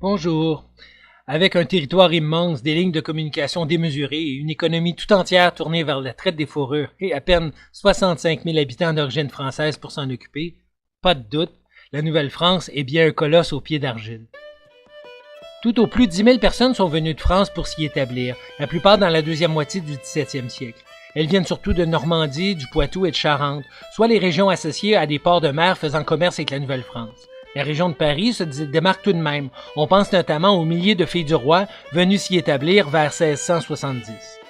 Bonjour. Avec un territoire immense, des lignes de communication démesurées et une économie tout entière tournée vers la traite des fourrures et à peine 65 000 habitants d'origine française pour s'en occuper, pas de doute, la Nouvelle-France est bien un colosse aux pieds d'argile. Tout au plus 10 000 personnes sont venues de France pour s'y établir, la plupart dans la deuxième moitié du 17e siècle. Elles viennent surtout de Normandie, du Poitou et de Charente, soit les régions associées à des ports de mer faisant commerce avec la Nouvelle-France. La région de Paris se démarque tout de même. On pense notamment aux milliers de filles du roi venues s'y établir vers 1670.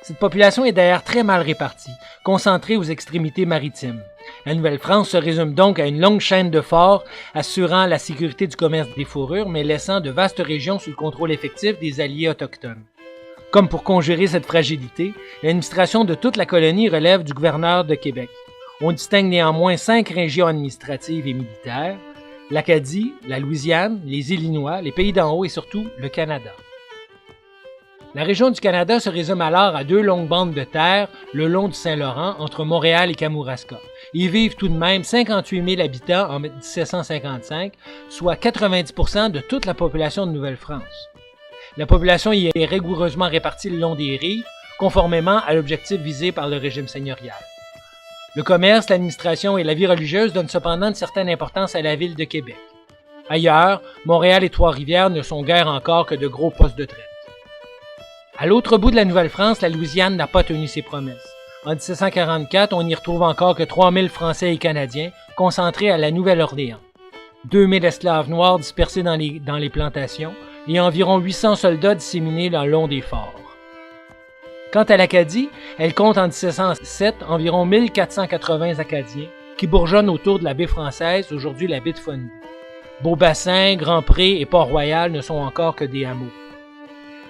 Cette population est d'ailleurs très mal répartie, concentrée aux extrémités maritimes. La Nouvelle-France se résume donc à une longue chaîne de forts assurant la sécurité du commerce des fourrures, mais laissant de vastes régions sous le contrôle effectif des alliés autochtones. Comme pour conjurer cette fragilité, l'administration de toute la colonie relève du gouverneur de Québec. On distingue néanmoins 5 régions administratives et militaires: l'Acadie, la Louisiane, les Illinois, les Pays d'en haut et surtout le Canada. La région du Canada se résume alors à 2 longues bandes de terre le long du Saint-Laurent entre Montréal et Kamouraska. Y vivent tout de même 58 000 habitants en 1755, soit 90% de toute la population de Nouvelle-France. La population y est rigoureusement répartie le long des rives, conformément à l'objectif visé par le régime seigneurial. Le commerce, l'administration et la vie religieuse donnent cependant une certaine importance à la ville de Québec. Ailleurs, Montréal et Trois-Rivières ne sont guère encore que de gros postes de traite. À l'autre bout de la Nouvelle-France, la Louisiane n'a pas tenu ses promesses. En 1744, on n'y retrouve encore que 3 000 Français et Canadiens concentrés à la Nouvelle-Orléans, 2 000 esclaves noirs dispersés dans les plantations et environ 800 soldats disséminés le long des forts. Quant à l'Acadie, elle compte en 1707 environ 1480 Acadiens qui bourgeonnent autour de la baie française, aujourd'hui la baie de Fundy. Beaubassin, Grand-Pré et Port-Royal ne sont encore que des hameaux.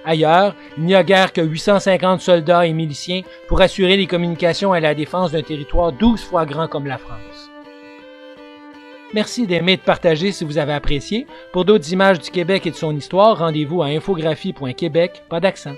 Ailleurs, il n'y a guère que 850 soldats et miliciens pour assurer les communications et la défense d'un territoire 12 fois grand comme la France. Merci d'aimer et de partager si vous avez apprécié. Pour d'autres images du Québec et de son histoire, rendez-vous à infographie.québec, pas d'accent.